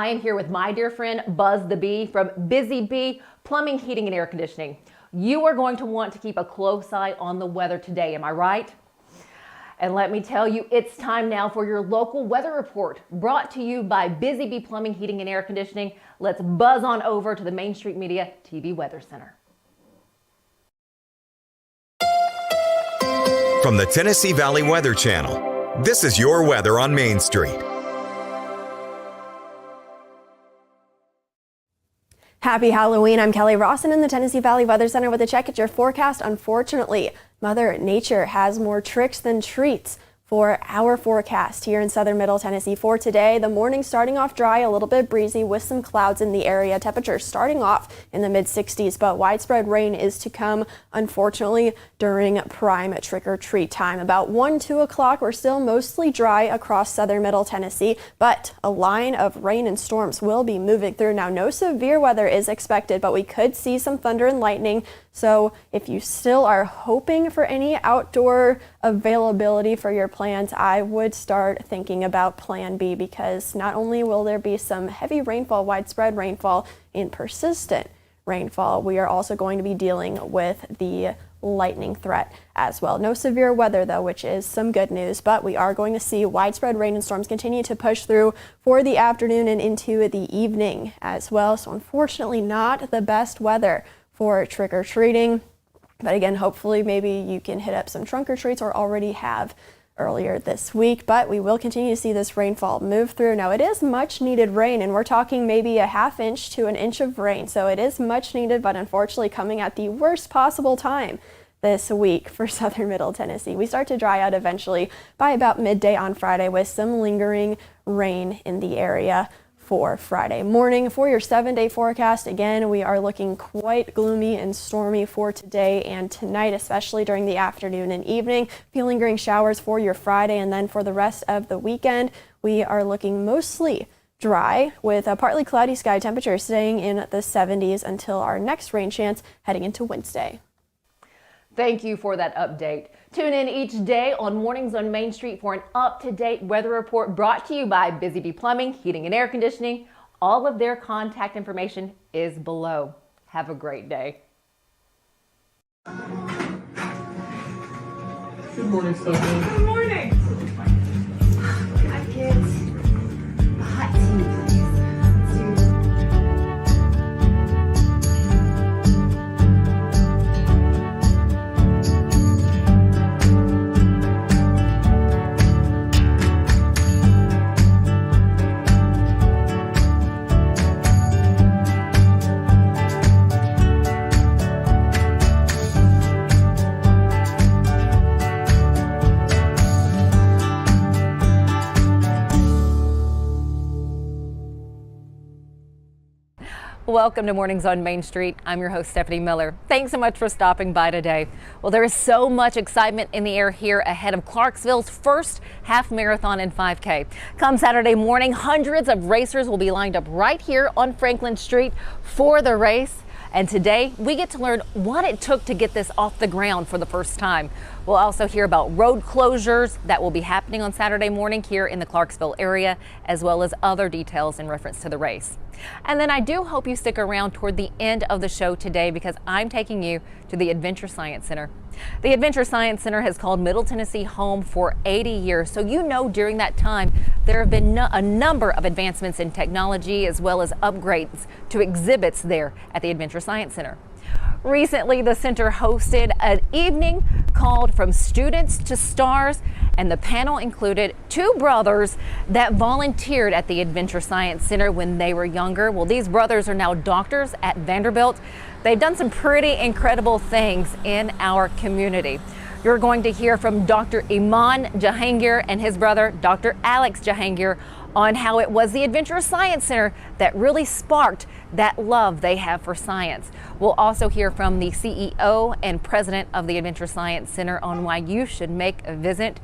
I am here with my dear friend Buzz the Bee from Busy Bee Plumbing, Heating, and Air Conditioning. You are going to want to keep a close eye on the weather today, am I right? And let me tell you, it's time now for your local weather report, brought to you by Busy Bee Plumbing, Heating, and Air Conditioning. Let's buzz on over to the Main Street Media TV Weather Center. From the Tennessee Valley Weather Channel, this is your weather on Main Street. Happy Halloween. I'm Kelly Rawson in the Tennessee Valley Weather Center with a check at your forecast. Unfortunately, Mother Nature has more tricks than treats for our forecast here in southern middle Tennessee for today. The morning starting off dry, a little bit breezy with some clouds in the area. Temperatures starting off in the mid 60s, but widespread rain is to come, unfortunately, during prime trick-or-treat time. About 1-2 o'clock, we're still mostly dry across southern middle Tennessee, but a line of rain and storms will be moving through. Now, no severe weather is expected, but we could see some thunder and lightning. So if you still are hoping for any outdoor availability for your plans, I would start thinking about Plan B, because not only will there be some heavy rainfall, widespread rainfall, and persistent rainfall, we are also going to be dealing with the lightning threat as well. No severe weather though, which is some good news, but we are going to see widespread rain and storms continue to push through for the afternoon and into the evening as well. So unfortunately, not the best weather for trick-or-treating, but again, hopefully maybe you can hit up some trunk-or-treats or already have earlier this week. But we will continue to see this rainfall move through. Now, it is much needed rain, and we're talking maybe a ½ inch to an inch of rain, so it is much needed, but unfortunately coming at the worst possible time this week for southern middle Tennessee. We start to dry out eventually by about midday on Friday with some lingering rain in the area for Friday morning. For your 7-day forecast, again, we are looking quite gloomy and stormy for today and tonight, especially during the afternoon and evening. Few lingering showers for your Friday, and then for the rest of the weekend, we are looking mostly dry with a partly cloudy sky, temperature staying in the 70s until our next rain chance heading into Wednesday. Thank you for that update. Tune in each day on Mornings on Main Street for an up-to-date weather report brought to you by Busy Bee Plumbing, Heating, and Air Conditioning. All of their contact information is below. Have a great day. Good morning, Stephanie. Good morning. Hi, kids. Hot tea. Welcome to Mornings on Main Street. I'm your host, Stefanie Miller. Thanks so much for stopping by today. Well, there is so much excitement in the air here ahead of Clarksville's first half marathon and 5K. Come Saturday morning, hundreds of racers will be lined up right here on Franklin Street for the race. And today we get to learn what it took to get this off the ground for the first time. We'll also hear about road closures that will be happening on Saturday morning here in the Clarksville area, as well as other details in reference to the race. And then I do hope you stick around toward the end of the show today, because I'm taking you to the Adventure Science Center. The Adventure Science Center has called Middle Tennessee home for 80 years. So you know during that time there have been a number of advancements in technology as well as upgrades to exhibits there at the Adventure Science Center. Recently, the center hosted an evening called From Students to Stars, and the panel included two brothers that volunteered at the Adventure Science Center when they were younger. Well, these brothers are now doctors at Vanderbilt. They've done some pretty incredible things in our community. You're going to hear from Dr. Iman Jahangir and his brother, Dr. Alex Jahangir, on how it was the Adventure Science Center that really sparked that love they have for science. We'll also hear from the CEO and president of the Adventure Science Center on why you should make a visit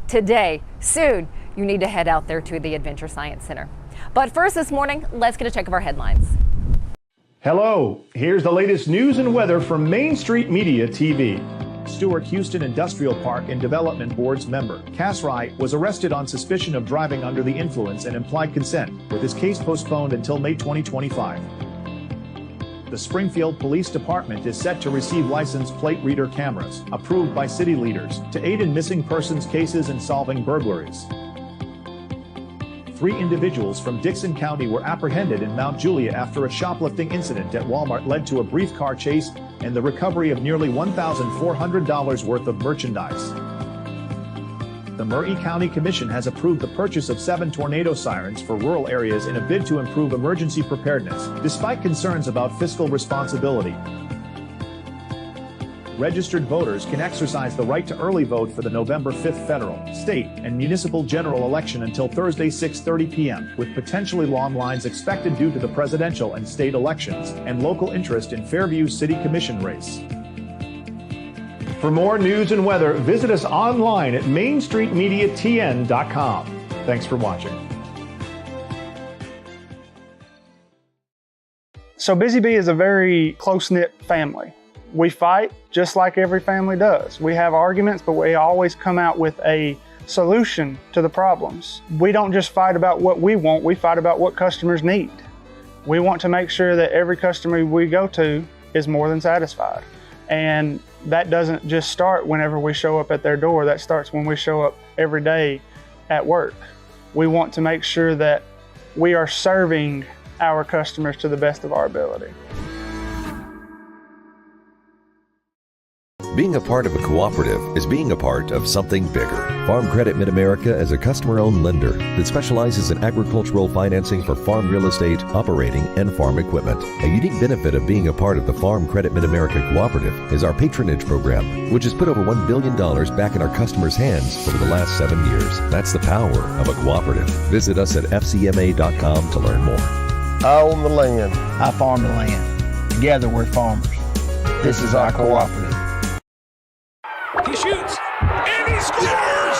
today. Soon, you need to head out there to the Adventure Science Center. But first this morning, let's get a check of our headlines. Hello, here's the latest news and weather from Main Street Media TV. Stewart Houston Industrial Park and Development Board's member, Cass Wright, was arrested on suspicion of driving under the influence and implied consent, with his case postponed until May 2025. The Springfield Police Department is set to receive license plate reader cameras, approved by city leaders, to aid in missing persons cases and solving burglaries. 3 individuals from Dixon County were apprehended in Mount Julia after a shoplifting incident at Walmart led to a brief car chase and the recovery of nearly $1,400 worth of merchandise. The Murray County Commission has approved the purchase of 7 tornado sirens for rural areas in a bid to improve emergency preparedness, despite concerns about fiscal responsibility. Registered voters can exercise the right to early vote for the November 5th federal, state, and municipal general election until Thursday 6:30 p.m., with potentially long lines expected due to the presidential and state elections and local interest in Fairview City Commission race. For more news and weather, visit us online at mainstreetmediatn.com. Thanks for watching. So Busy Bee is a very close-knit family. We fight just like every family does. We have arguments, but we always come out with a solution to the problems. We don't just fight about what we want, we fight about what customers need. We want to make sure that every customer we go to is more than satisfied. And that doesn't just start whenever we show up at their door, that starts when we show up every day at work. We want to make sure that we are serving our customers to the best of our ability. Being a part of a cooperative is being a part of something bigger. Farm Credit Mid-America is a customer-owned lender that specializes in agricultural financing for farm real estate, operating, and farm equipment. A unique benefit of being a part of the Farm Credit Mid-America Cooperative is our patronage program, which has put over $1 billion back in our customers' hands over the last 7 years. That's the power of a cooperative. Visit us at fcma.com to learn more. I own the land. I farm the land. Together we're farmers. This is our cooperative. He shoots, and he scores!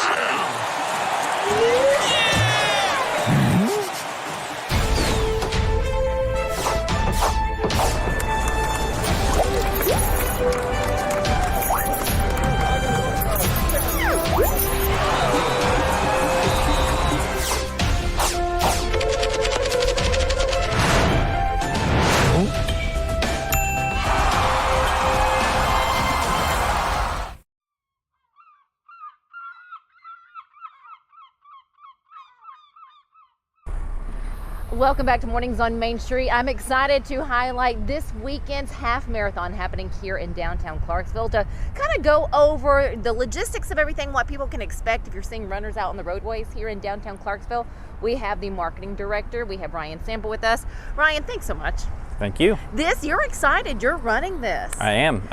Welcome back to Mornings on Main Street. I'm excited to highlight this weekend's half marathon happening here in downtown Clarksville to kind of go over the logistics of everything, what people can expect if you're seeing runners out on the roadways here in downtown Clarksville. We have the marketing director, we have Ryan Sample with us. Ryan, thanks so much. Thank you. You're excited, you're running this. I am,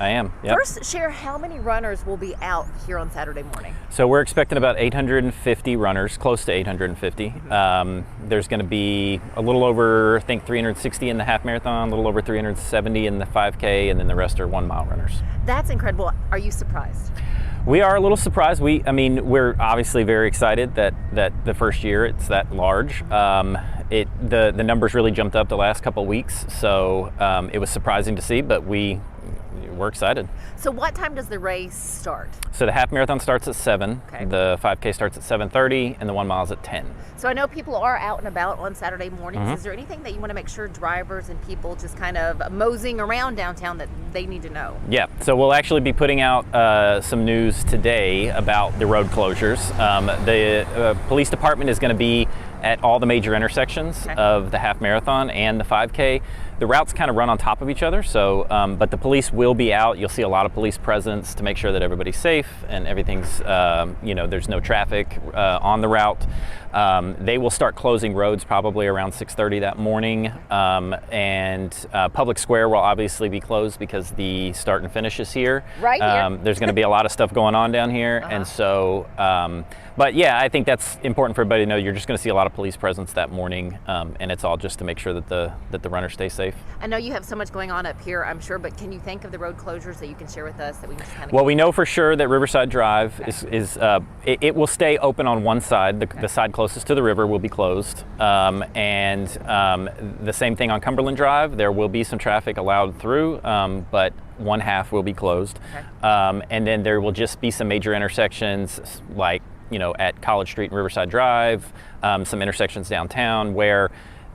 yep. First, share how many runners will be out here on Saturday morning. So we're expecting about 850 runners, close to 850. There's going to be a little over, I think, 360 in the half marathon, a little over 370 in the 5K, and then the rest are 1 mile runners. That's incredible. Are you surprised? We are a little surprised. We're obviously very excited that the first year it's that large. The numbers really jumped up the last couple of weeks, so it was surprising to see, but we're excited. So what time does the race start? So the half marathon starts at 7, okay. The 5K starts at 7:30, and the 1 mile is at 10. So I know people are out and about on Saturday mornings. Mm-hmm. Is there anything that you want to make sure drivers and people just kind of moseying around downtown that they need to know? Yeah, so we'll actually be putting out some news today about the road closures. The police department is going to be at all the major intersections of the half marathon and the 5K. The routes kind of run on top of each other, so but the police will be out. You'll see a lot of police presence to make sure that everybody's safe and everything's, there's no traffic on the route. They will start closing roads probably around 6:30 that morning, and Public Square will obviously be closed because the start and finish is here. Right here. There's going to be a lot of stuff going on down here, and so, but yeah, I think that's important for everybody to know. You're just going to see a lot of police presence that morning, and it's all just to make sure that the runners stay safe. safe. I know you have so much going on up here, I'm sure, but can you think of the road closures that you can share with us that we can just kind of... Well, we know for sure that Riverside Drive it will stay open on one side. The side closest to the river will be closed. And the same thing on Cumberland Drive. There will be some traffic allowed through, but one half will be closed. Okay. And then there will just be some major intersections like, at College Street and Riverside Drive, some intersections downtown where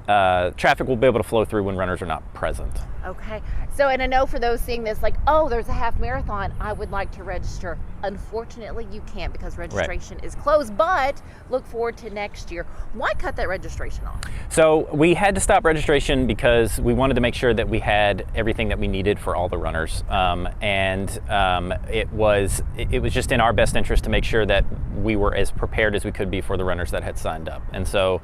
traffic will be able to flow through when runners are not present. Okay. So, and I know for those seeing this, like, oh, there's a half marathon, I would like to register. Unfortunately, you can't because registration is closed, but look forward to next year. Why cut that registration off? So we had to stop registration because we wanted to make sure that we had everything that we needed for all the runners. It was just in our best interest to make sure that we were as prepared as we could be for the runners that had signed up. And so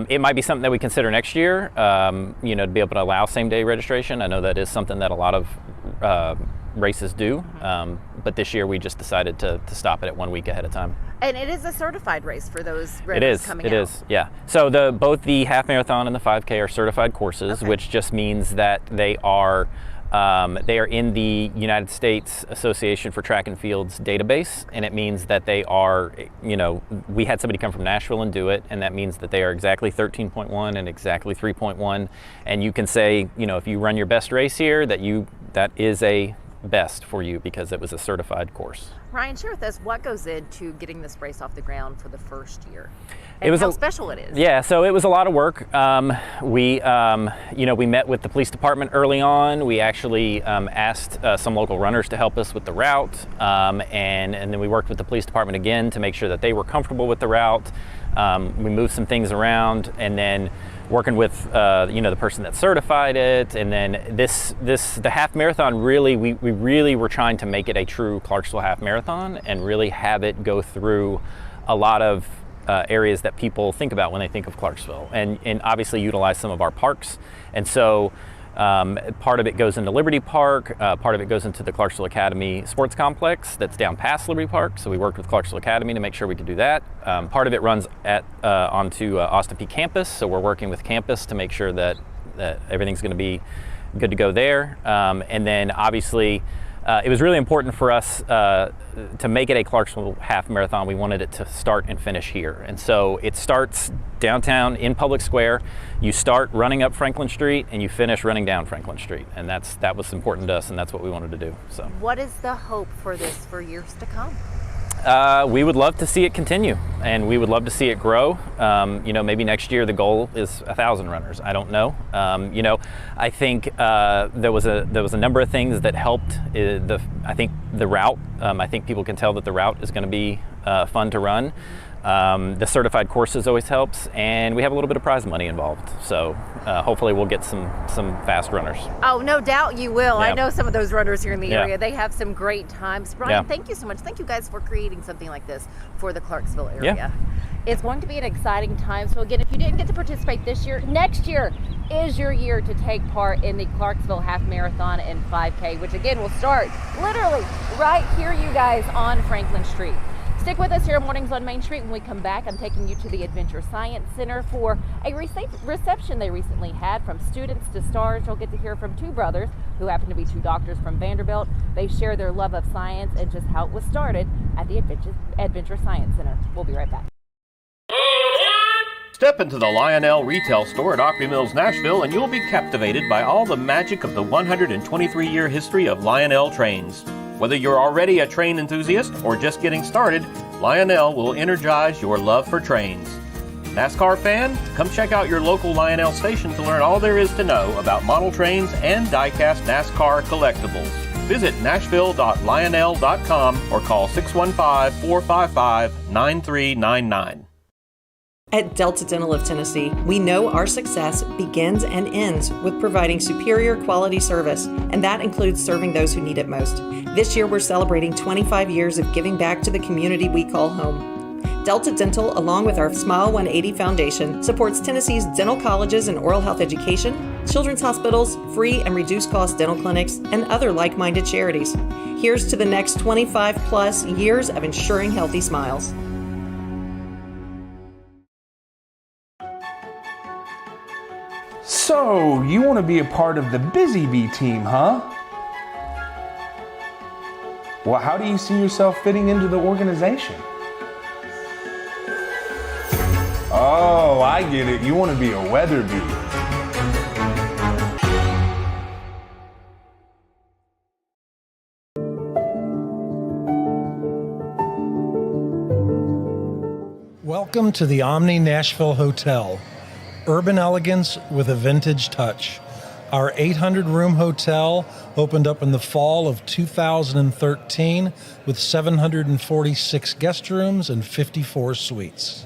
it might be something that we consider next year, to be able to allow same-day registration. I know that is something that a lot of races do, but this year we just decided to stop it at 1 week ahead of time. And it is a certified race for those runners coming out. It is, yeah. So both the half marathon and the 5K are certified courses, which just means that they are in the United States Association for Track and Field's database, and it means that they are, we had somebody come from Nashville and do it, and that means that they are exactly 13.1 and exactly 3.1, and you can say, if you run your best race here, that is a best for you because it was a certified course. Ryan, share with us what goes into getting this race off the ground for the first year, and how special it is. Yeah, so it was a lot of work. We met with the police department early on. We actually asked some local runners to help us with the route, and then we worked with the police department again to make sure that they were comfortable with the route. We moved some things around, and then working with the person that certified it, and then the half marathon, really we really were trying to make it a true Clarksville half marathon and really have it go through a lot of areas that people think about when they think of Clarksville, and obviously utilize some of our parks. And so part of it goes into Liberty Park, part of it goes into the Clarksville Academy Sports Complex that's down past Liberty Park, so we worked with Clarksville Academy to make sure we could do that. Part of it runs onto Austin Peay campus, so we're working with campus to make sure that everything's going to be good to go there. And then obviously it was really important for us to make it a Clarksville half marathon. We wanted it to start and finish here. And so it starts downtown in Public Square. You start running up Franklin Street and you finish running down Franklin Street. And that was important to us, and that's what we wanted to do. So what is the hope for this for years to come? We would love to see it continue, and we would love to see it grow. Maybe next year the goal is 1,000 runners. I don't know. I think there was a number of things that helped. I think the route. I think people can tell that the route is going to be fun to run. The certified courses always helps, and we have a little bit of prize money involved. So hopefully we'll get some fast runners. Oh, no doubt you will. Yeah. I know some of those runners here in the area. Yeah. They have some great times. Brian, thank you so much. Thank you guys for creating something like this for the Clarksville area. Yeah. It's going to be an exciting time. So again, if you didn't get to participate this year, next year is your year to take part in the Clarksville Half Marathon and 5K, which again will start literally right here, you guys, on Franklin Street. Stick with us here at Mornings on Main Street. When we come back, I'm taking you to the Adventure Science Center for a reception they recently had from students to stars. You'll get to hear from two brothers who happen to be two doctors from Vanderbilt. They share their love of science and just how it was started at the Adventure Science Center. We'll be right back. Step into the Lionel retail store at Opry Mills, Nashville, and you'll be captivated by all the magic of the 123-year history of Lionel trains. Whether you're already a train enthusiast or just getting started, Lionel will energize your love for trains. NASCAR fan? Come check out your local Lionel station to learn all there is to know about model trains and die-cast NASCAR collectibles. Visit nashville.lionel.com or call 615-455-9399. At Delta Dental of Tennessee, we know our success begins and ends with providing superior quality service, and that includes serving those who need it most. This year, we're celebrating 25 years of giving back to the community we call home. Delta Dental, along with our Smile 180 Foundation, supports Tennessee's dental colleges and oral health education, children's hospitals, free and reduced cost dental clinics, and other like-minded charities. Here's to the next 25 plus years of ensuring healthy smiles. So, you want to be a part of the Busy Bee team, huh? Well, how do you see yourself fitting into the organization? Oh, I get it. You want to be a weather bee. Welcome to the Omni Nashville Hotel. Urban elegance with a vintage touch. Our 800-room hotel opened up in the fall of 2013 with 746 guest rooms and 54 suites.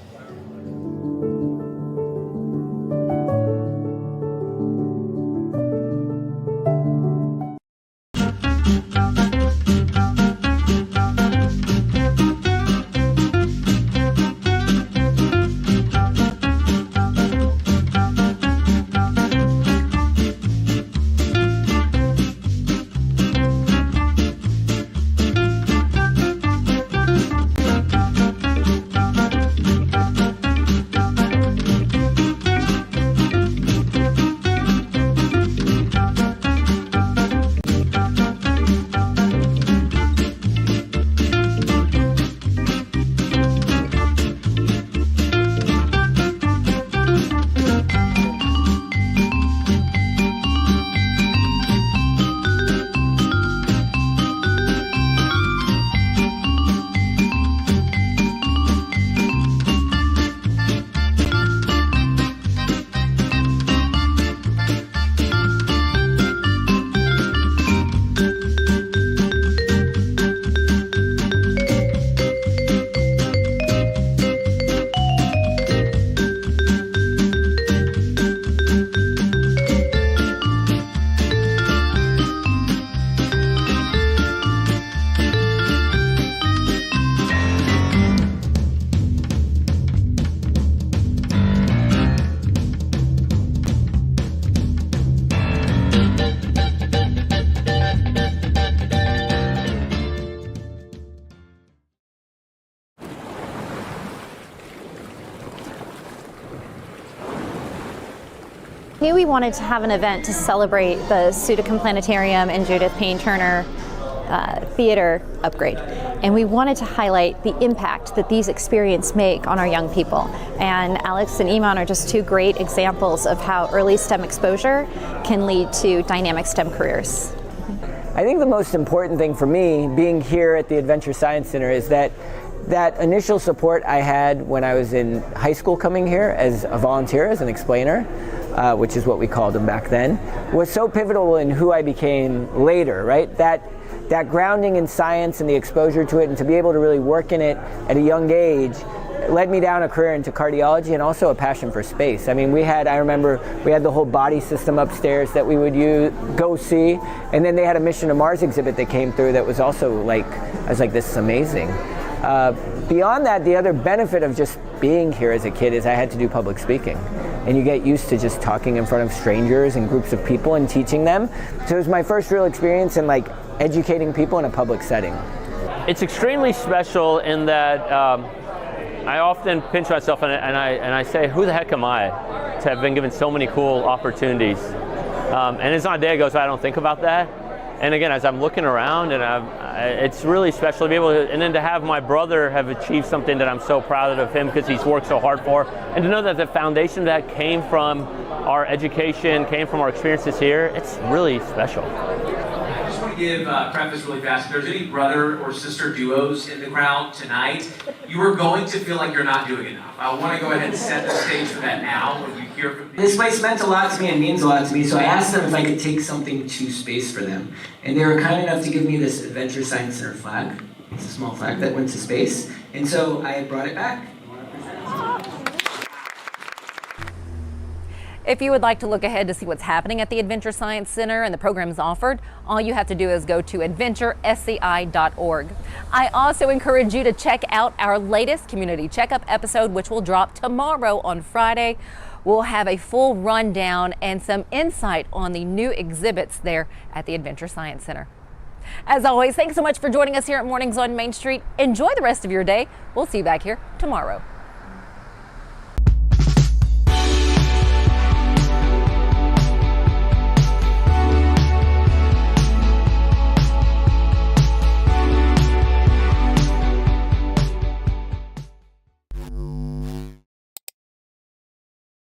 Knew we wanted to have an event to celebrate the Sudicum Planetarium and Judith Payne Turner theater upgrade. And we wanted to highlight the impact that these experiences make on our young people. And Alex and Iman are just two great examples of how early STEM exposure can lead to dynamic STEM careers. I think the most important thing for me being here at the Adventure Science Center is that initial support I had when I was in high school coming here as a volunteer, as an explainer, which is what we called them back then, was so pivotal in who I became later, right? That grounding in science and the exposure to it and to be able to really work in it at a young age led me down a career into cardiology and also a passion for space. I mean, I remember we had the whole body system upstairs that we would go see, and then they had a Mission to Mars exhibit that came through that was also like, I was like, this is amazing. Beyond that, the other benefit of just being here as a kid is I had to do public speaking. And you get used to just talking in front of strangers and groups of people and teaching them. So it was my first real experience in like educating people in a public setting. It's extremely special in that I often pinch myself and I say, who the heck am I to have been given so many cool opportunities? And as my day goes by, I don't think about that. And again, as I'm looking around, and it's really special to be able to, and then to have my brother have achieved something that I'm so proud of him because he's worked so hard for, and to know that the foundation that came from our education, came from our experiences here, it's really special. I just want to give preface really fast. If there's any brother or sister duos in the crowd tonight, you are going to feel like you're not doing enough. I want to go ahead and set the stage for that now. When you hear from this place meant a lot to me and means a lot to me, so I asked them if I could take something to space for them. And they were kind enough to give me this Adventure Science Center flag. It's a small flag that went to space. And so I brought it back. If you would like to look ahead to see what's happening at the Adventure Science Center and the programs offered, all you have to do is go to adventuresci.org. I also encourage you to check out our latest community checkup episode, which will drop tomorrow on Friday. We'll have a full rundown and some insight on the new exhibits there at the Adventure Science Center. As always, thanks so much for joining us here at Mornings on Main Street. Enjoy the rest of your day. We'll see you back here tomorrow.